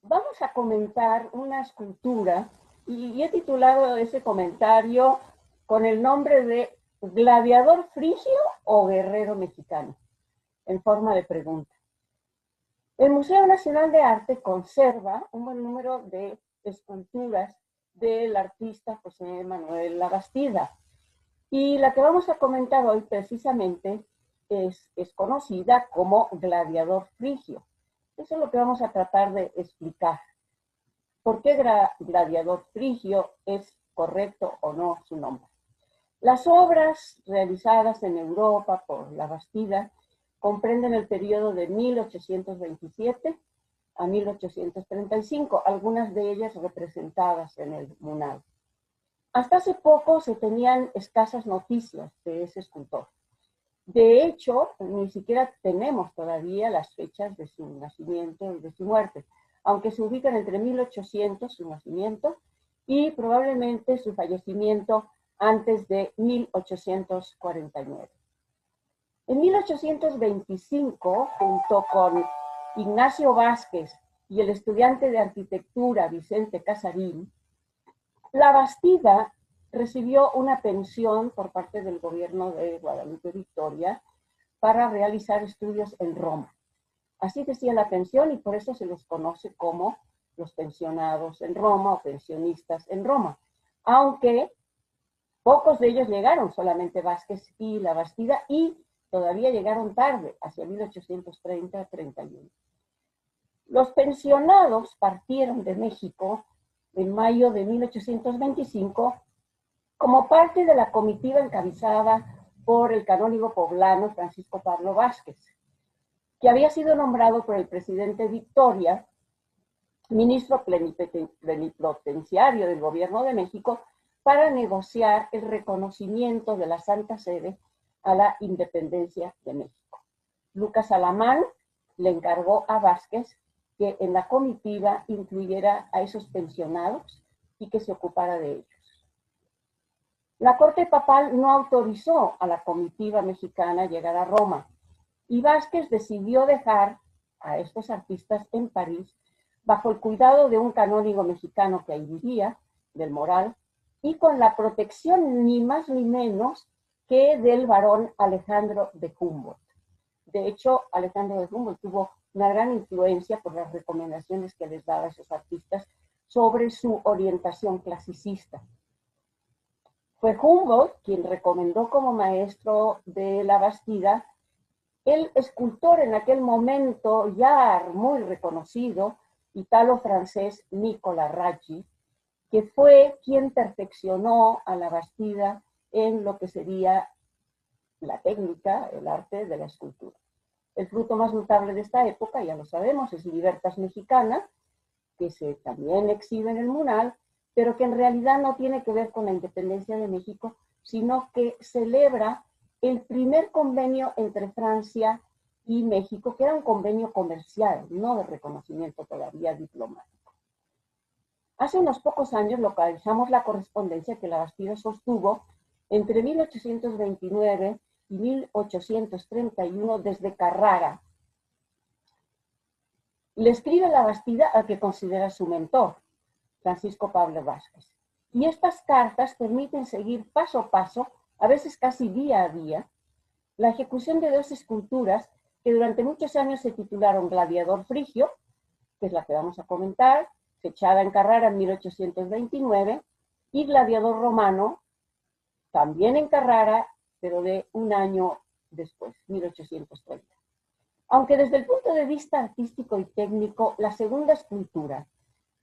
vamos a comentar una escultura y he titulado ese comentario con el nombre de Gladiador frigio o guerrero mexicano, en forma de pregunta. El Museo Nacional de Arte conserva un buen número de esculturas del artista José Manuel Labastida. Y la que vamos a comentar hoy precisamente es conocida como Gladiador frigio. Eso es lo que vamos a tratar de explicar. ¿Por qué Gladiador frigio es correcto o no su nombre? Las obras realizadas en Europa por Labastida comprenden el periodo de 1827 a 1835, algunas de ellas representadas en el MUNAL. Hasta hace poco se tenían escasas noticias de ese escultor. De hecho, ni siquiera tenemos todavía las fechas de su nacimiento y de su muerte, aunque se ubican entre 1800, su nacimiento, y probablemente su fallecimiento antes de 1849. En 1825, junto con Ignacio Vázquez y el estudiante de arquitectura Vicente Casarín, Labastida recibió una pensión por parte del gobierno de Guadalupe Victoria para realizar estudios en Roma. Así decía la pensión y por eso se los conoce como los pensionados en Roma o pensionistas en Roma, aunque pocos de ellos llegaron, solamente Vázquez y Labastida, y todavía llegaron tarde, hacia 1830-31. Los pensionados partieron de México en mayo de 1825 como parte de la comitiva encabezada por el canónigo poblano Francisco Pablo Vázquez, que había sido nombrado por el presidente Victoria ministro plenipotenciario del gobierno de México para negociar el reconocimiento de la Santa Sede a la independencia de México. Lucas Alamán le encargó a Vázquez que en la comitiva incluyera a esos pensionados y que se ocupara de ellos. La corte papal no autorizó a la comitiva mexicana llegar a Roma y Vázquez decidió dejar a estos artistas en París bajo el cuidado de un canónigo mexicano que ahí vivía, del Moral, y con la protección ni más ni menos que del barón Alejandro de Humboldt. De hecho, Alejandro de Humboldt tuvo una gran influencia por las recomendaciones que les daba a esos artistas sobre su orientación clasicista. Fue Humboldt quien recomendó como maestro de Labastida el escultor en aquel momento ya muy reconocido, italo-francés Nicolas Raggi, que fue quien perfeccionó a Labastida en lo que sería la técnica, el arte de la escultura. El fruto más notable de esta época, ya lo sabemos, es Libertas Mexicana, que también exhibe en el MUNAL, pero que en realidad no tiene que ver con la independencia de México, sino que celebra el primer convenio entre Francia y México, que era un convenio comercial, no de reconocimiento todavía diplomático. Hace unos pocos años localizamos la correspondencia que Labastida sostuvo entre 1829 y 1831 desde Carrara. Le escribe Labastida al que considera su mentor, Francisco Pablo Vázquez. Y estas cartas permiten seguir paso a paso, a veces casi día a día, la ejecución de dos esculturas que durante muchos años se titularon Gladiador frigio, que es la que vamos a comentar, fechada en Carrara en 1829, y Gladiador romano, también en Carrara, pero de un año después, 1830. Aunque desde el punto de vista artístico y técnico, la segunda escultura,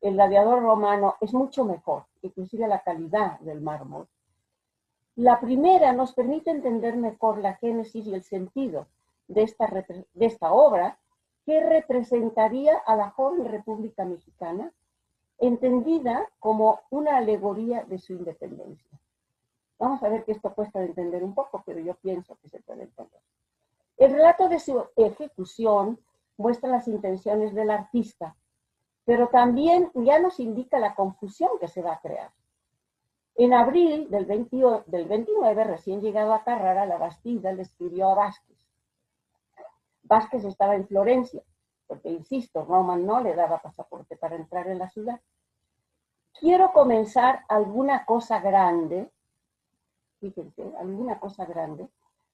el Gladiador romano, es mucho mejor, inclusive la calidad del mármol. La primera nos permite entender mejor la génesis y el sentido de esta obra, que representaría a la joven República Mexicana, entendida como una alegoría de su independencia. Vamos a ver que esto cuesta de entender un poco, pero yo pienso que se puede entender. El relato de su ejecución muestra las intenciones del artista, pero también ya nos indica la confusión que se va a crear. En abril del 29, recién llegado a Carrara, Labastida le escribió a Vázquez. Vázquez estaba en Florencia porque insisto, Roma no le daba pasaporte para entrar en la ciudad. Quiero comenzar alguna cosa grande, fíjense, alguna cosa grande,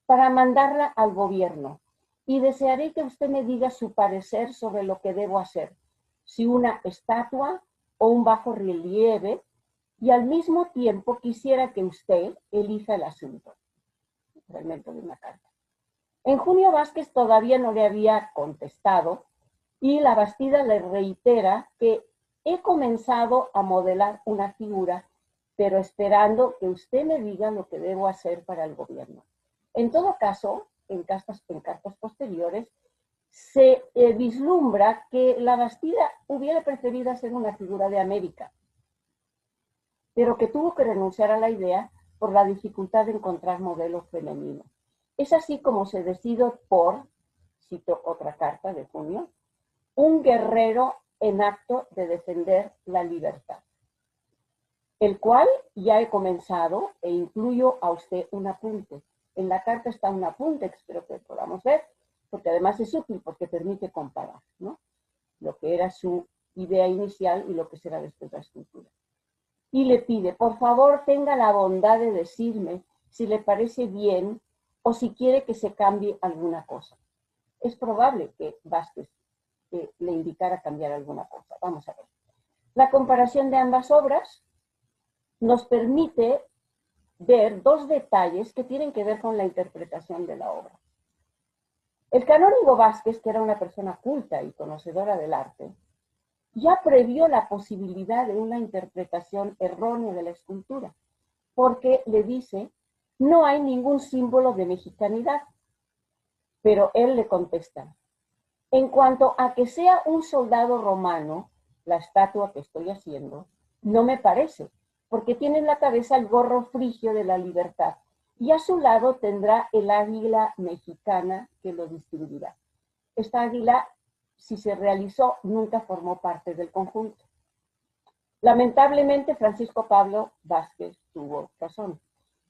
para mandarla al gobierno. Y desearé que usted me diga su parecer sobre lo que debo hacer, si una estatua o un bajo relieve, y al mismo tiempo quisiera que usted elija el asunto. Fragmento de una carta. En junio Vázquez todavía no le había contestado y la Bastida le reitera que he comenzado a modelar una figura, pero esperando que usted me diga lo que debo hacer para el gobierno. En todo caso, en cartas posteriores, se vislumbra que la Bastida hubiera preferido hacer una figura de América, pero que tuvo que renunciar a la idea por la dificultad de encontrar modelo femenino. Es así como se decide por, cito otra carta de junio, un guerrero en acto de defender la libertad, el cual ya he comenzado e incluyo a usted un apunte. En la carta está un apunte que espero que podamos ver, porque además es útil porque permite comparar, ¿no?, lo que era su idea inicial y lo que será después la escultura. Y le pide, por favor, tenga la bondad de decirme si le parece bien o si quiere que se cambie alguna cosa. Es probable que Vázquez le indicara cambiar alguna cosa. Vamos a ver. La comparación de ambas obras nos permite ver dos detalles que tienen que ver con la interpretación de la obra. El canónigo Vázquez, que era una persona culta y conocedora del arte, ya previó la posibilidad de una interpretación errónea de la escultura, porque le dice, no hay ningún símbolo de mexicanidad. Pero él le contesta, en cuanto a que sea un soldado romano, la estatua que estoy haciendo, no me parece, porque tiene en la cabeza el gorro frigio de la libertad, y a su lado tendrá el águila mexicana que lo distinguirá. Esta águila, si se realizó, nunca formó parte del conjunto. Lamentablemente, Francisco Pablo Vázquez tuvo razón.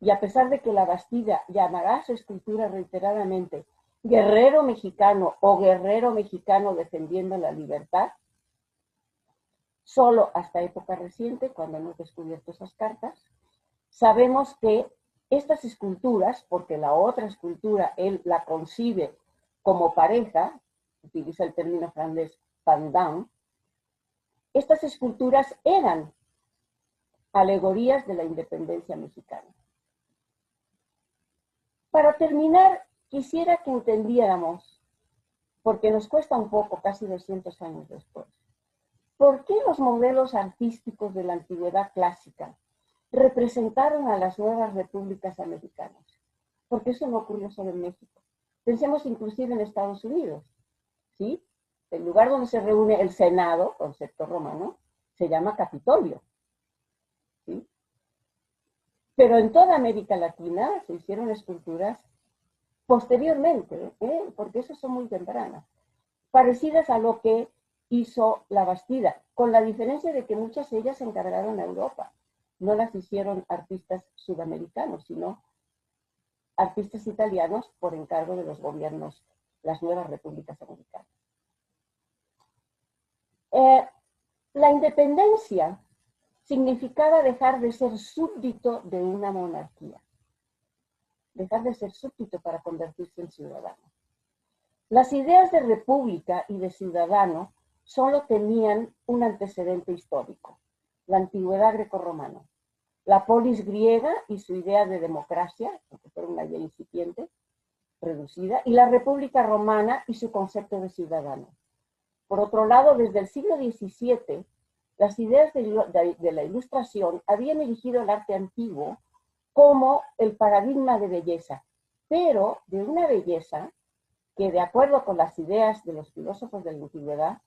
Y a pesar de que la Bastida llamará a su escultura reiteradamente guerrero mexicano o guerrero mexicano defendiendo la libertad, solo hasta época reciente, cuando hemos descubierto esas cartas, sabemos que estas esculturas, porque la otra escultura él la concibe como pareja, utiliza el término francés pendant, estas esculturas eran alegorías de la independencia mexicana. Para terminar, quisiera que entendiéramos, porque nos cuesta un poco, casi 200 años después, ¿por qué los modelos artísticos de la antigüedad clásica representaron a las nuevas repúblicas americanas? Porque eso no ocurrió solo en México. Pensemos inclusive en Estados Unidos, ¿sí? El lugar donde se reúne el Senado, concepto romano, se llama Capitolio, ¿sí? Pero en toda América Latina se hicieron esculturas posteriormente, porque esas son muy tempranas, parecidas a lo que hizo la Bastida, con la diferencia de que muchas de ellas se encargaron a Europa. No las hicieron artistas sudamericanos, sino artistas italianos por encargo de los gobiernos, las nuevas repúblicas americanas. La independencia significaba dejar de ser súbdito de una monarquía, dejar de ser súbdito para convertirse en ciudadano. Las ideas de república y de ciudadano solo tenían un antecedente histórico, la antigüedad grecorromana, la polis griega y su idea de democracia, aunque fuera una idea incipiente, reducida, y la república romana y su concepto de ciudadano. Por otro lado, desde el siglo XVII, las ideas de la Ilustración habían elegido el arte antiguo como el paradigma de belleza, pero de una belleza que, de acuerdo con las ideas de los filósofos de la antigüedad,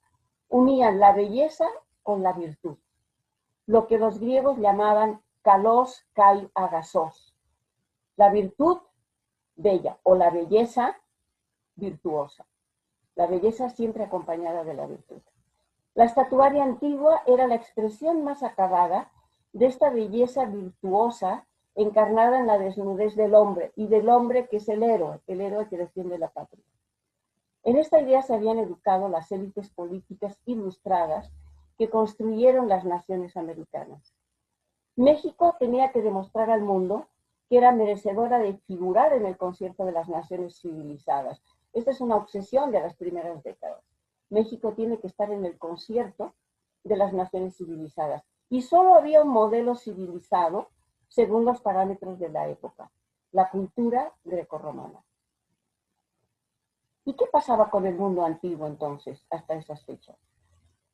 unían la belleza con la virtud, lo que los griegos llamaban kalos kai agasos, la virtud bella o la belleza virtuosa, la belleza siempre acompañada de la virtud. La estatuaria antigua era la expresión más acabada de esta belleza virtuosa encarnada en la desnudez del hombre, y del hombre que es el héroe que defiende la patria. En esta idea se habían educado las élites políticas ilustradas que construyeron las naciones americanas. México tenía que demostrar al mundo que era merecedora de figurar en el concierto de las naciones civilizadas. Esta es una obsesión de las primeras décadas. México tiene que estar en el concierto de las naciones civilizadas. Y solo había un modelo civilizado según los parámetros de la época, la cultura grecorromana. ¿Y qué pasaba con el mundo antiguo entonces, hasta esas fechas?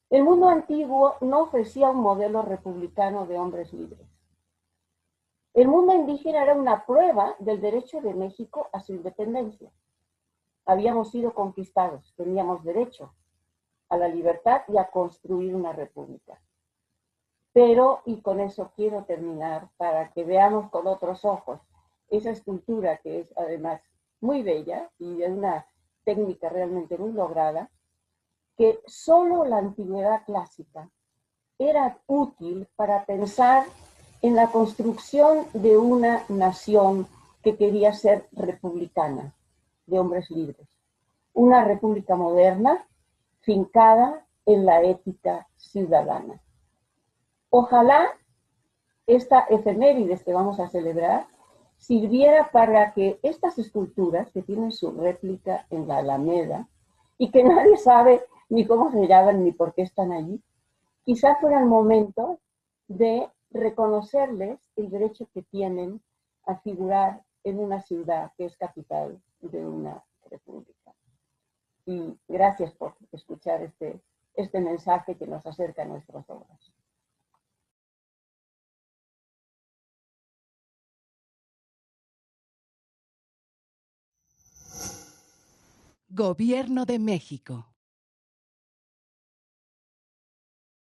El mundo antiguo no ofrecía un modelo republicano de hombres libres. El mundo indígena era una prueba del derecho de México a su independencia. Habíamos sido conquistados, teníamos derecho a la libertad y a construir una república. Pero, y con eso quiero terminar, para que veamos con otros ojos esa escultura que es además muy bella y de una técnica realmente muy lograda, que solo la antigüedad clásica era útil para pensar en la construcción de una nación que quería ser republicana, de hombres libres. Una república moderna, fincada en la ética ciudadana. Ojalá esta efemérides que vamos a celebrar sirviera para que estas esculturas, que tienen su réplica en la Alameda, y que nadie sabe ni cómo se llaman ni por qué están allí, quizá fuera el momento de reconocerles el derecho que tienen a figurar en una ciudad que es capital de una república. Y gracias por escuchar este mensaje que nos acerca a nuestras obras. Gobierno de México.